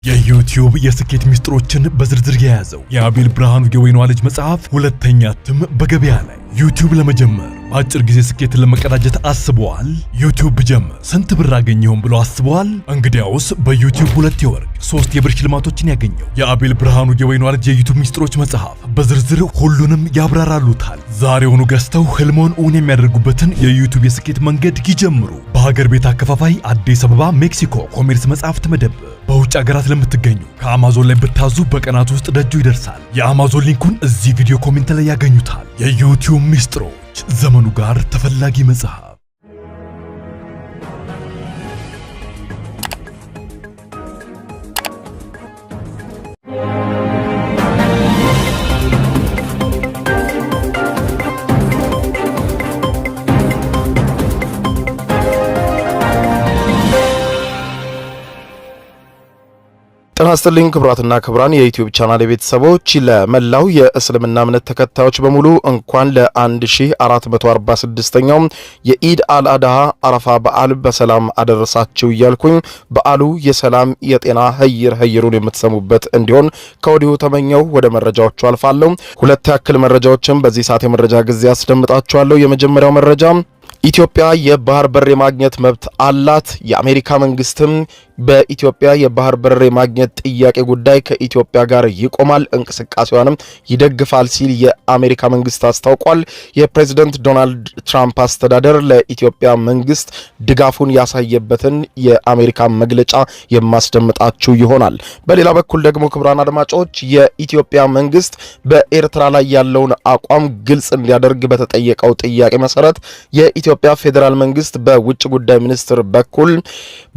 የዩቲዩብ የስኬት ሚስጥሮችን በዝርዝር የያዘው የአቤል ብርሃኑ የወይኗ ልጅ መጽሐፍ ሁለተኛ እትም በገበያ ላይ። ዩቲዩብ ለመጀመር በአጭር ጊዜ ስኬትን ለመቀዳጀት አስበዋል? ዩቲዩብ ብጀምር ስንት ብር አገኘሁም ብሎ አስበዋል? እንግዲያውስ በዩቲዩብ 2 የወርቅ 3 የብር ሽልማቶችን ያገኘው የአቤል ብርሃኑ የወይኗ ልጅ የዩቲዩብ ሚስጥሮች መጽሐፍ በዝርዝር ሁሉንም ያብራራሉታል። ዛሬውኑ ገዝተው ህልሞን እውን የሚያደርጉበትን የዩቲዩብ የስኬት መንገድ ይጀምሩ። በሀገር ቤት አከፋፋይ አዲስ አበባ ሜክሲኮ ኮሜርስ መጽሐፍት መደብር፣ በውጭ ሀገራት ለምትገኙ ከአማዞን ላይ ብታዙ በቀናት ውስጥ ደጁ ይደርሳል። የአማዞን ሊንኩን እዚህ ቪዲዮ ኮሜንት ላይ ያገኙታል። የዩቲዩብ ሚስጥሮች፣ ዘመኑ ጋር ተፈላጊ መጽሐፍ። ጤና ይስጥልኝ ክቡራትና ክቡራን የዩቲዩብ ቻናል ቤተሰቦች፣ ለመላው የእስልምና እምነት ተከታዮች በሙሉ እንኳን ለ1446ኛው የኢድ አልአድሃ አረፋ በዓል በሰላም አደረሳችሁ እያልኩኝ በዓሉ የሰላም የጤና ሀይሩን የምትሰሙበት እንዲሆን ከወዲሁ ተመኘው። ወደ መረጃዎቹ አልፋለሁ። ሁለት ያክል መረጃዎችን በዚህ ሰዓት የመረጃ ጊዜ አስደምጣችኋለሁ። የመጀመሪያው መረጃ ኢትዮጵያ የባህር በር የማግኘት መብት አላት። የአሜሪካ መንግስትም በኢትዮጵያ የባህር በር የማግኘት ጥያቄ ጉዳይ ከኢትዮጵያ ጋር ይቆማል፣ እንቅስቃሴዋንም ይደግፋል ሲል የአሜሪካ መንግስት አስታውቋል። የፕሬዝዳንት ዶናልድ ትራምፕ አስተዳደር ለኢትዮጵያ መንግስት ድጋፉን ያሳየበትን የአሜሪካ መግለጫ የማስደምጣችሁ ይሆናል። በሌላ በኩል ደግሞ ክቡራን አድማጮች የኢትዮጵያ መንግስት በኤርትራ ላይ ያለውን አቋም ግልጽ እንዲያደርግ በተጠየቀው ጥያቄ መሰረት የኢትዮጵያ ፌዴራል መንግስት በውጭ ጉዳይ ሚኒስትር በኩል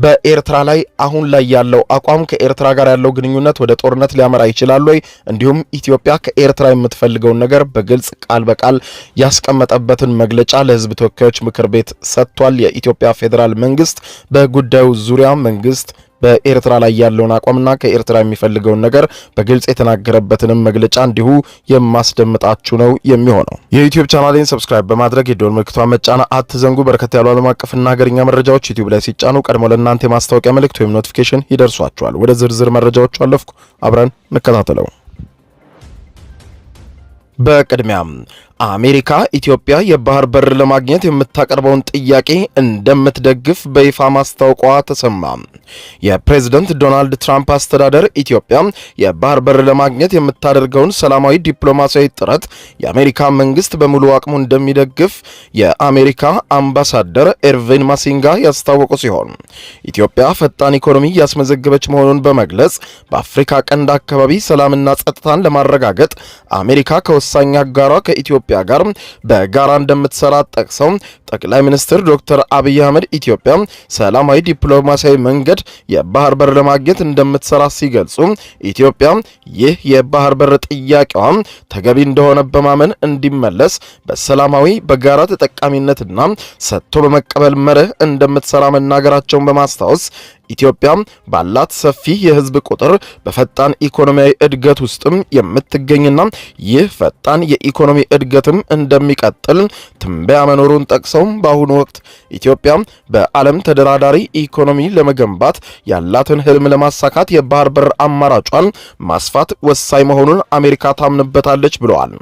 በኤርትራ ላይ አሁን ላይ ያለው አቋም ከኤርትራ ጋር ያለው ግንኙነት ወደ ጦርነት ሊያመራ ይችላል ወይ፣ እንዲሁም ኢትዮጵያ ከኤርትራ የምትፈልገውን ነገር በግልጽ ቃል በቃል ያስቀመጠበትን መግለጫ ለህዝብ ተወካዮች ምክር ቤት ሰጥቷል። የኢትዮጵያ ፌዴራል መንግስት በጉዳዩ ዙሪያ መንግስት በኤርትራ ላይ ያለውን አቋምና ከኤርትራ የሚፈልገውን ነገር በግልጽ የተናገረበትንም መግለጫ እንዲሁ የማስደምጣችሁ ነው የሚሆነው። የዩቲዩብ ቻናሌን ሰብስክራይብ በማድረግ የደወል ምልክቷን መጫን አትዘንጉ። በርከት ያሉ ዓለም አቀፍና ሀገርኛ መረጃዎች ዩቲዩብ ላይ ሲጫኑ ቀድሞ ለእናንተ የማስታወቂያ መልእክት ወይም ኖቲፊኬሽን ይደርሷችኋል። ወደ ዝርዝር መረጃዎቹ አለፍኩ። አብረን እንከታተለው። በቅድሚያም አሜሪካ ኢትዮጵያ የባህር በር ለማግኘት የምታቀርበውን ጥያቄ እንደምትደግፍ በይፋ ማስታወቋ ተሰማ። የፕሬዝዳንት ዶናልድ ትራምፕ አስተዳደር ኢትዮጵያ የባህር በር ለማግኘት የምታደርገውን ሰላማዊ ዲፕሎማሲያዊ ጥረት የአሜሪካ መንግስት በሙሉ አቅሙ እንደሚደግፍ የአሜሪካ አምባሳደር ኤርቪን ማሲንጋ ያስታወቁ ሲሆን ኢትዮጵያ ፈጣን ኢኮኖሚ ያስመዘገበች መሆኑን በመግለጽ በአፍሪካ ቀንድ አካባቢ ሰላምና ጸጥታን ለማረጋገጥ አሜሪካ ከወሳኝ አጋሯ ከኢትዮጵያ ጋር በጋራ እንደምትሰራ ጠቅሰው ጠቅላይ ሚኒስትር ዶክተር አብይ አህመድ ኢትዮጵያ ሰላማዊ ዲፕሎማሲያዊ መንገድ የባህር በር ለማግኘት እንደምትሰራ ሲገልጹ ኢትዮጵያ ይህ የባህር በር ጥያቄዋ ተገቢ እንደሆነ በማመን እንዲመለስ በሰላማዊ በጋራ ተጠቃሚነትና ሰጥቶ በመቀበል መርህ እንደምትሰራ መናገራቸውን በማስታወስ ኢትዮጵያ ባላት ሰፊ የህዝብ ቁጥር በፈጣን ኢኮኖሚያዊ እድገት ውስጥም የምትገኝና ይህ ፈጣን የኢኮኖሚ እድገትም እንደሚቀጥል ትንበያ መኖሩን ጠቅሰው በአሁኑ ወቅት ኢትዮጵያ በዓለም ተደራዳሪ ኢኮኖሚ ለመገንባት ያላትን ህልም ለማሳካት የባህር በር አማራጯን ማስፋት ወሳኝ መሆኑን አሜሪካ ታምንበታለች ብለዋል።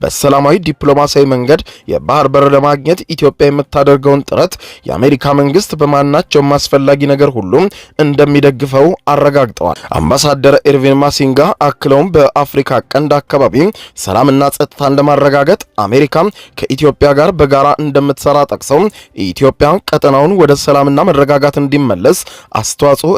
በሰላማዊ ዲፕሎማሲያዊ መንገድ የባህር በር ለማግኘት ኢትዮጵያ የምታደርገውን ጥረት የአሜሪካ መንግስት በማናቸውም አስፈላጊ ነገር ሁሉ እንደሚደግፈው አረጋግጠዋል። አምባሳደር ኤርቪን ማሲንጋ አክለውም በአፍሪካ ቀንድ አካባቢ ሰላምና ጸጥታን ለማረጋገጥ አሜሪካ ከኢትዮጵያ ጋር በጋራ እንደምትሰራ ጠቅሰው ኢትዮጵያ ቀጠናውን ወደ ሰላምና መረጋጋት እንዲመለስ አስተዋጽኦ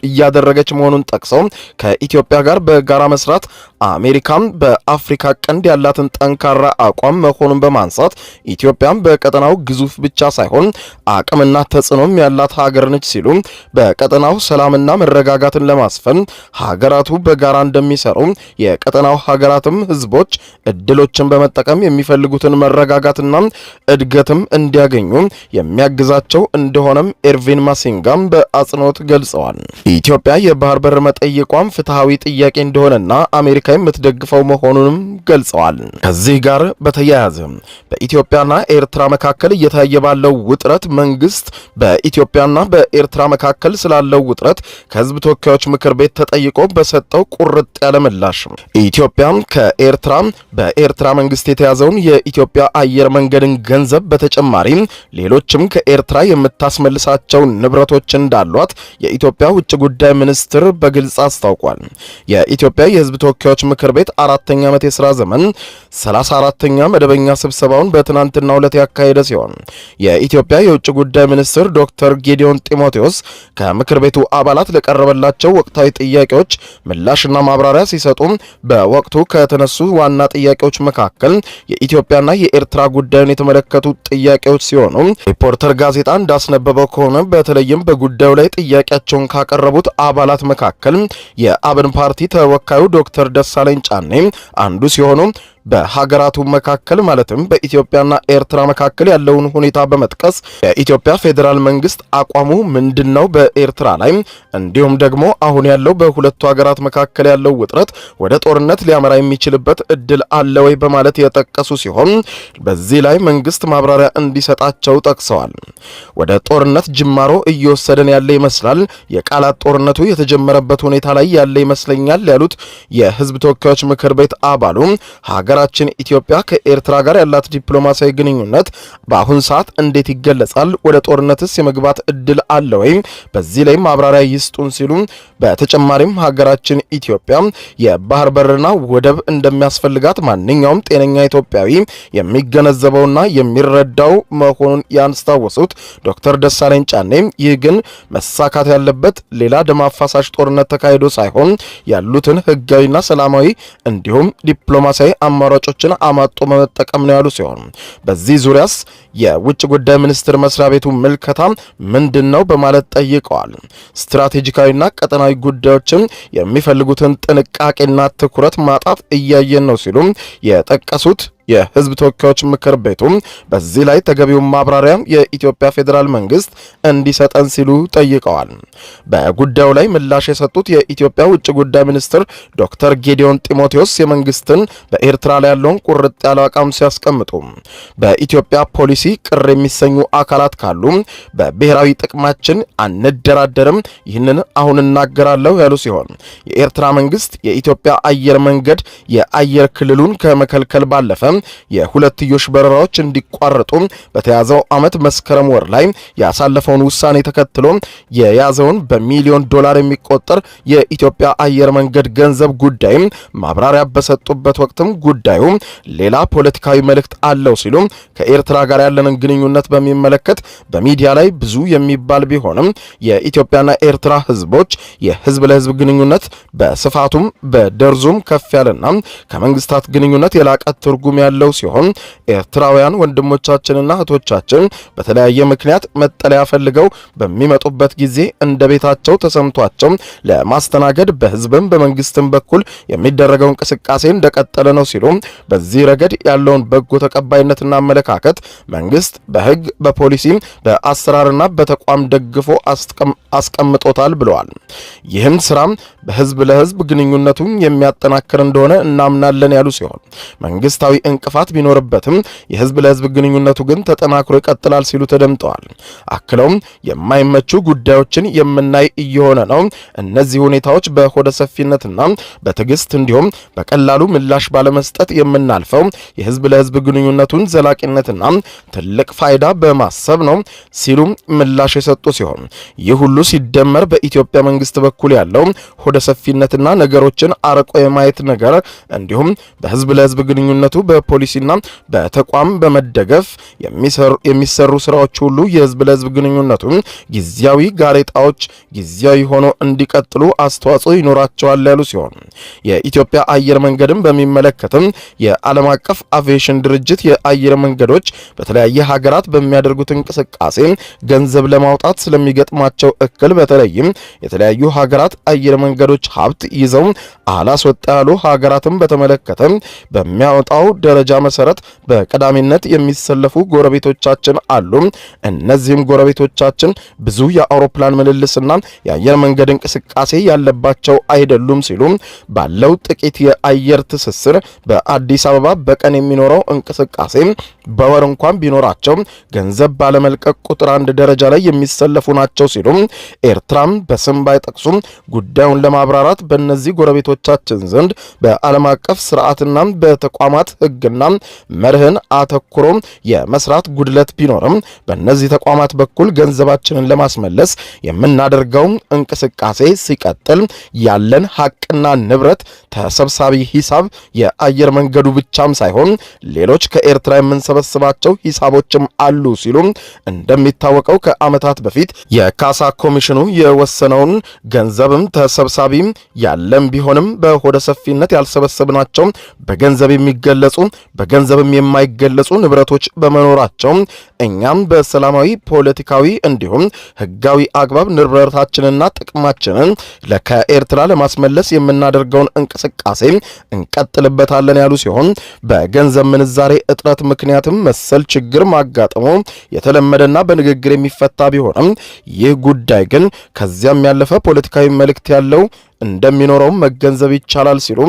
እያደረገች መሆኑን ጠቅሰው ከኢትዮጵያ ጋር በጋራ መስራት አሜሪካ በአፍሪካ ቀንድ ያላትን ጠንካራ አቋም መሆኑን በማንሳት ኢትዮጵያ በቀጠናው ግዙፍ ብቻ ሳይሆን አቅምና ተጽዕኖም ያላት ሀገር ነች ሲሉ በቀጠናው ሰላምና መረጋጋትን ለማስፈን ሀገራቱ በጋራ እንደሚሰሩ የቀጠናው ሀገራትም ህዝቦች እድሎችን በመጠቀም የሚፈልጉትን መረጋጋትና እድገትም እንዲያገኙ የሚያግዛቸው እንደሆነም ኤርቪን ማሲንጋም በአጽንኦት ገልጸዋል። ኢትዮጵያ የባህር በር መጠየቋም ፍትሃዊ ጥያቄ እንደሆነና አሜሪካ የምትደግፈው መሆኑንም ገልጸዋል። ከዚህ ጋር በተያያዘ በኢትዮጵያና ኤርትራ መካከል እየታየ ባለው ውጥረት መንግስት በኢትዮጵያና በኤርትራ መካከል ስላለው ውጥረት ከህዝብ ተወካዮች ምክር ቤት ተጠይቆ በሰጠው ቁርጥ ያለ ምላሽ ኢትዮጵያ በኤርትራ መንግስት የተያዘውን የኢትዮጵያ አየር መንገድን ገንዘብ በተጨማሪ ሌሎችም ከኤርትራ የምታስመልሳቸው ንብረቶች እንዳሏት የኢትዮጵያ ውጭ ጉዳይ ሚኒስትር በግልጽ አስታውቋል። የኢትዮጵያ የህዝብ ተወካዮች ምክር ቤት 4ኛ ዓመት የሥራ ዘመን 34ኛ መደበኛ ስብሰባውን በትናንትናው ዕለት ያካሄደ ሲሆን የኢትዮጵያ የውጭ ጉዳይ ሚኒስትር ዶክተር ጌዲዮን ጢሞቴዎስ ከምክር ቤቱ አባላት ለቀረበላቸው ወቅታዊ ጥያቄዎች ምላሽና ማብራሪያ ሲሰጡ በወቅቱ ከተነሱ ዋና ጥያቄዎች መካከል የኢትዮጵያና የኤርትራ ጉዳዩን የተመለከቱ ጥያቄዎች ሲሆኑ ሪፖርተር ጋዜጣ እንዳስነበበው ከሆነ በተለይም በጉዳዩ ላይ ጥያቄያቸውን ካቀረቡት አባላት መካከል የአብን ፓርቲ ተወካዩ ዶክተር ደሳለኝ ጫኔ አንዱ ሲሆኑ በሀገራቱ መካከል ማለትም በኢትዮጵያና ኤርትራ መካከል ያለውን ሁኔታ በመጥቀስ የኢትዮጵያ ፌዴራል መንግስት አቋሙ ምንድነው በኤርትራ ላይ እንዲሁም ደግሞ አሁን ያለው በሁለቱ ሀገራት መካከል ያለው ውጥረት ወደ ጦርነት ሊያመራ የሚችልበት እድል አለ ወይ በማለት የጠቀሱ ሲሆን በዚህ ላይ መንግስት ማብራሪያ እንዲሰጣቸው ጠቅሰዋል። ወደ ጦርነት ጅማሮ እየወሰደን ያለ ይመስላል። የቃላት ጦርነቱ የተጀመረበት ሁኔታ ላይ ያለ ይመስለኛል ያሉት የህዝብ ተወካዮች ምክር ቤት አባሉ ሀገራችን ኢትዮጵያ ከኤርትራ ጋር ያላት ዲፕሎማሲያዊ ግንኙነት በአሁን ሰዓት እንዴት ይገለጻል? ወደ ጦርነትስ የመግባት እድል አለ ወይ? በዚህ ላይ ማብራሪያ ይስጡን ሲሉ በተጨማሪም ሀገራችን ኢትዮጵያ የባህር በርና ወደብ እንደሚያስፈልጋት ማንኛውም ጤነኛ ኢትዮጵያዊ የሚገነዘበውና የሚረዳው መሆኑን ያስታወሱት ዶክተር ደሳለኝ ጫኔ ይህ ግን መሳካት ያለበት ሌላ ደም አፋሳሽ ጦርነት ተካሂዶ ሳይሆን ያሉትን ህጋዊና ሰላማዊ እንዲሁም ዲፕሎማሲያዊ አማራጮችን አማጦ መጠቀም ነው ያሉ ሲሆን በዚህ ዙሪያስ የውጭ ጉዳይ ሚኒስቴር መስሪያ ቤቱ ምልከታ ምንድነው በማለት ጠይቀዋል። ስትራቴጂካዊና ቀጠናዊ ጉዳዮችን የሚፈልጉትን ጥንቃቄና ትኩረት ማጣት እያየን ነው ሲሉ የጠቀሱት የህዝብ ተወካዮች ምክር ቤቱ በዚህ ላይ ተገቢውን ማብራሪያ የኢትዮጵያ ፌዴራል መንግስት እንዲሰጠን ሲሉ ጠይቀዋል። በጉዳዩ ላይ ምላሽ የሰጡት የኢትዮጵያ ውጭ ጉዳይ ሚኒስትር ዶክተር ጌዲዮን ጢሞቴዎስ የመንግስትን በኤርትራ ላይ ያለውን ቁርጥ ያለ አቋም ሲያስቀምጡ በኢትዮጵያ ፖሊሲ ቅር የሚሰኙ አካላት ካሉ በብሔራዊ ጥቅማችን አንደራደርም፣ ይህንን አሁን እናገራለሁ ያሉ ሲሆን የኤርትራ መንግስት የኢትዮጵያ አየር መንገድ የአየር ክልሉን ከመከልከል ባለፈ የሁለትዮሽ በረራዎች እንዲቋረጡ በተያዘው ዓመት መስከረም ወር ላይ ያሳለፈውን ውሳኔ ተከትሎ የያዘውን በሚሊዮን ዶላር የሚቆጠር የኢትዮጵያ አየር መንገድ ገንዘብ ጉዳይ ማብራሪያ በሰጡበት ወቅትም ጉዳዩ ሌላ ፖለቲካዊ መልእክት አለው ሲሉ ከኤርትራ ጋር ያለንን ግንኙነት በሚመለከት በሚዲያ ላይ ብዙ የሚባል ቢሆንም የኢትዮጵያና ኤርትራ ህዝቦች የህዝብ ለህዝብ ግንኙነት በስፋቱም በደርዙም ከፍ ያለና ከመንግስታት ግንኙነት የላቀ ትርጉም ያለው ሲሆን ኤርትራውያን ወንድሞቻችንና እህቶቻችን በተለያየ ምክንያት መጠለያ ፈልገው በሚመጡበት ጊዜ እንደ ቤታቸው ተሰምቷቸው ለማስተናገድ በህዝብም በመንግስትም በኩል የሚደረገው እንቅስቃሴ እንደቀጠለ ነው ሲሉ በዚህ ረገድ ያለውን በጎ ተቀባይነትና አመለካከት መንግስት በህግ በፖሊሲ በአሰራርና በተቋም ደግፎ አስቀምጦታል ብለዋል። ይህም ስራ በህዝብ ለህዝብ ግንኙነቱን የሚያጠናክር እንደሆነ እናምናለን ያሉ ሲሆን መንግስታዊ እንቅፋት ቢኖርበትም የህዝብ ለህዝብ ግንኙነቱ ግን ተጠናክሮ ይቀጥላል ሲሉ ተደምጠዋል። አክለውም የማይመቹ ጉዳዮችን የምናይ እየሆነ ነው። እነዚህ ሁኔታዎች በሆደ ሰፊነትና በትዕግስት እንዲሁም በቀላሉ ምላሽ ባለመስጠት የምናልፈው የህዝብ ለህዝብ ግንኙነቱን ዘላቂነትና ትልቅ ፋይዳ በማሰብ ነው ሲሉ ምላሽ የሰጡ ሲሆን ይህ ሁሉ ሲደመር በኢትዮጵያ መንግስት በኩል ያለው ሆደ ሰፊነትና ነገሮችን አርቆ የማየት ነገር እንዲሁም በህዝብ ለህዝብ ግንኙነቱ በፖሊሲና በተቋም በመደገፍ የሚሰሩ ስራዎች ሁሉ የህዝብ ለህዝብ ግንኙነቱን ጊዜያዊ ጋሬጣዎች ጊዜያዊ ሆኖ እንዲቀጥሉ አስተዋጽኦ ይኖራቸዋል ያሉ ሲሆን የኢትዮጵያ አየር መንገድን በሚመለከትም የዓለም አቀፍ አቪዬሽን ድርጅት የአየር መንገዶች በተለያየ ሀገራት በሚያደርጉት እንቅስቃሴ ገንዘብ ለማውጣት ስለሚገጥማቸው እክል በተለይም የተለያዩ ሀገራት አየር መንገዶች ሀብት ይዘው አላስወጣ ያሉ ሀገራትን በተመለከተ በሚያወጣው ደረጃ መሰረት በቀዳሚነት የሚሰለፉ ጎረቤቶቻችን አሉ። እነዚህም ጎረቤቶቻችን ብዙ የአውሮፕላን ምልልስና የአየር መንገድ እንቅስቃሴ ያለባቸው አይደሉም ሲሉ ባለው ጥቂት የአየር ትስስር በአዲስ አበባ በቀን የሚኖረው እንቅስቃሴ በወር እንኳን ቢኖራቸው ገንዘብ ባለመልቀቅ ቁጥር 1 ደረጃ ላይ የሚሰለፉ ናቸው ሲሉ ኤርትራም በስም ባይጠቅሱም ጉዳዩን ለማብራራት በእነዚህ ጎረቤቶቻችን ዘንድ በዓለም አቀፍ ስርዓትና በተቋማት ሕግና መርህን አተኩሮ የመስራት ጉድለት ቢኖርም በእነዚህ ተቋማት በኩል ገንዘባችንን ለማስመለስ የምናደርገው እንቅስቃሴ ሲቀጥል ያለን ሀቅና ንብረት ተሰብሳቢ ሂሳብ የአየር መንገዱ ብቻም ሳይሆን ሌሎች ከኤርትራ የምንሰበስባቸው ሂሳቦችም አሉ ሲሉ እንደሚታወቀው ከዓመታት በፊት የካሳ ኮሚሽኑ የወሰነውን ገንዘብም ተሰብሳቢ ያለም ቢሆንም በሆደ ሰፊነት ያልሰበሰብናቸው በገንዘብ የሚገለጹ በገንዘብም የማይገለጹ ንብረቶች በመኖራቸው እኛም በሰላማዊ ፖለቲካዊ እንዲሁም ህጋዊ አግባብ ንብረታችንና ጥቅማችንን ከኤርትራ ለማስመለስ የምናደርገውን እንቅስቃሴ እንቀጥልበታለን ያሉ ሲሆን በገንዘብ ምንዛሬ እጥረት ምክንያትም መሰል ችግር ማጋጠሙ የተለመደና በንግግር የሚፈታ ቢሆንም ይህ ጉዳይ ግን ከዚያም ያለፈ ፖለቲካዊ መልእክት ያለው እንደሚኖረው መገንዘብ ይቻላል ሲሉ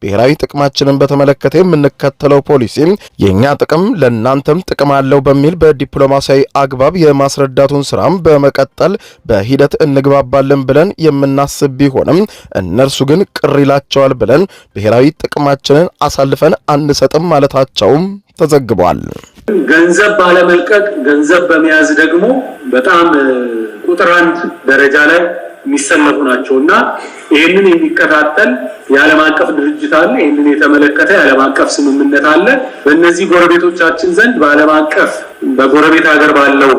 ብሔራዊ ጥቅማችንን በተመለከተ የምንከተለው ፖሊሲ የኛ ጥቅም ለናንተም ጥቅም አለው በሚል በዲፕሎማሲያዊ አግባብ የማስረዳቱን ስራም በመቀጠል በሂደት እንግባባለን ብለን የምናስብ ቢሆንም እነርሱ ግን ቅር ይላቸዋል ብለን ብሔራዊ ጥቅማችንን አሳልፈን አንሰጥም ማለታቸውም ተዘግቧል። ገንዘብ ባለመልቀቅ ገንዘብ በመያዝ ደግሞ በጣም ቁጥር 1 ደረጃ ላይ የሚሰለፉ ናቸውና ይሄንን የሚከታተል የዓለም አቀፍ ድርጅት አለ። ይሄንን የተመለከተ የዓለም አቀፍ ስምምነት አለ። በእነዚህ ጎረቤቶቻችን ዘንድ በዓለም አቀፍ በጎረቤት ሀገር ባለው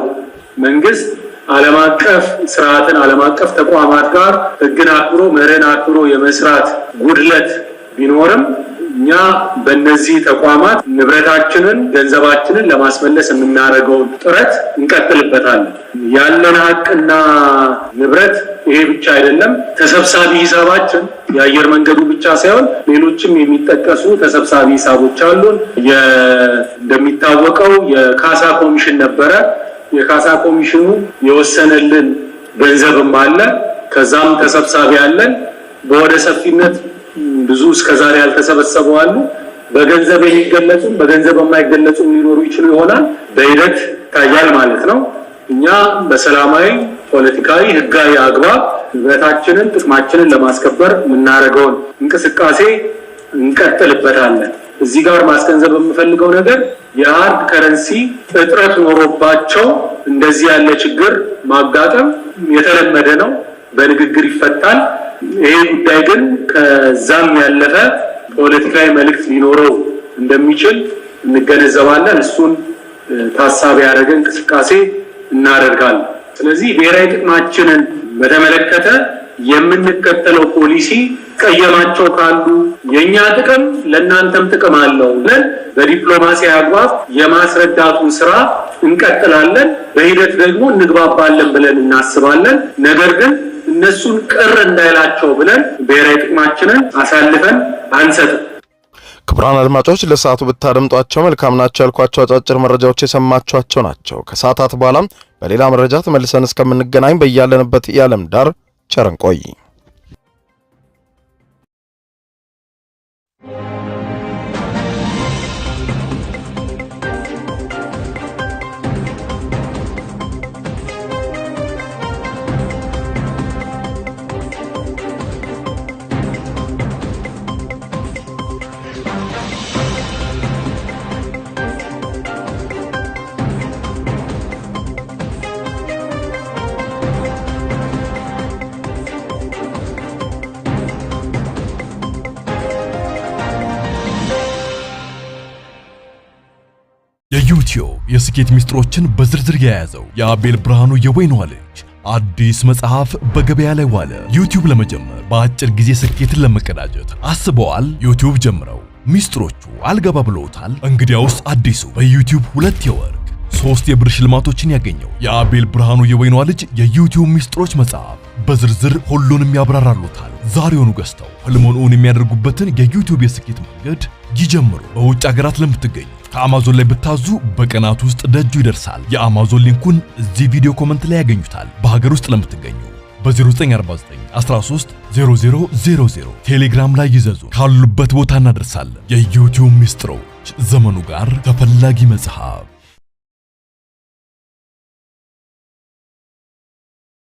መንግስት ዓለም አቀፍ ስርዓትን ዓለም አቀፍ ተቋማት ጋር ህግን አክብሮ መርህን አክብሮ የመስራት ጉድለት ቢኖርም እኛ በእነዚህ ተቋማት ንብረታችንን ገንዘባችንን ለማስመለስ የምናደርገውን ጥረት እንቀጥልበታለን። ያለን ሀቅና ንብረት ይሄ ብቻ አይደለም። ተሰብሳቢ ሂሳባችን የአየር መንገዱ ብቻ ሳይሆን ሌሎችም የሚጠቀሱ ተሰብሳቢ ሂሳቦች አሉን። እንደሚታወቀው የካሳ ኮሚሽን ነበረ። የካሳ ኮሚሽኑ የወሰነልን ገንዘብም አለ። ከዛም ተሰብሳቢ አለን። በወደ ሰፊነት ብዙ እስከዛሬ ያልተሰበሰቡ አሉ። በገንዘብ የሚገለጹ በገንዘብ የማይገለጹ ሊኖሩ ይችሉ ይሆናል። በሂደት ታያል ማለት ነው። እኛ በሰላማዊ ፖለቲካዊ ህጋዊ አግባብ ንብረታችንን ጥቅማችንን ለማስከበር የምናደርገውን እንቅስቃሴ እንቀጥልበታለን። እዚህ ጋር ማስገንዘብ የምፈልገው ነገር የሃርድ ከረንሲ እጥረት ኖሮባቸው እንደዚህ ያለ ችግር ማጋጠም የተለመደ ነው። በንግግር ይፈታል። ይሄ ጉዳይ ግን ከዛም ያለፈ ፖለቲካዊ መልእክት ሊኖረው እንደሚችል እንገነዘባለን። እሱን ታሳቢ ያደረገ እንቅስቃሴ እናደርጋለን። ስለዚህ ብሔራዊ ጥቅማችንን በተመለከተ የምንከተለው ፖሊሲ ቀየማቸው ካሉ የኛ ጥቅም ለናንተም ጥቅም አለው ብለን በዲፕሎማሲ አግባብ የማስረዳቱን ስራ እንቀጥላለን። በሂደት ደግሞ እንግባባለን ብለን እናስባለን። ነገር ግን እነሱን ቅር እንዳይላቸው ብለን ብሔራዊ ጥቅማችንን አሳልፈን አንሰጥም። ክቡራን አድማጮች ለሰዓቱ ብታደምጧቸው መልካም ናቸው ያልኳቸው አጫጭር መረጃዎች የሰማችኋቸው ናቸው። ከሰዓታት በኋላ በሌላ መረጃ ተመልሰን እስከምንገናኝ በያለንበት የዓለም ዳር ቸር እንቆይ። የዩቲዩብ የስኬት ሚስጥሮችን በዝርዝር የያዘው የአቤል ብርሃኑ የወይኗ ልጅ አዲስ መጽሐፍ በገበያ ላይ ዋለ። ዩቲዩብ ለመጀመር በአጭር ጊዜ ስኬትን ለመቀዳጀት አስበዋል? ዩቲዩብ ጀምረው ሚስጥሮቹ አልገባ ብለውታል? እንግዲያውስ አዲሱ በዩቲዩብ 2 የወርቅ 3 የብር ሽልማቶችን ያገኘው የአቤል ብርሃኑ የወይኗ ልጅ የዩቲዩብ ሚስጥሮች መጽሐፍ በዝርዝር ሁሉንም ያብራራሉታል። ዛሬውኑ ገዝተው ህልሞን እውን የሚያደርጉበትን የዩቲዩብ የስኬት መንገድ ይጀምሩ። በውጭ ሀገራት ለምትገኙ ከአማዞን ላይ ብታዙ በቀናት ውስጥ ደጁ ይደርሳል። የአማዞን ሊንኩን እዚህ ቪዲዮ ኮመንት ላይ ያገኙታል። በሀገር ውስጥ ለምትገኙ በ0949 13 0000 ቴሌግራም ላይ ይዘዙ። ካሉበት ቦታ እናደርሳለን። የዩቲዩብ ሚስጥሮች ዘመኑ ጋር ተፈላጊ መጽሐፍ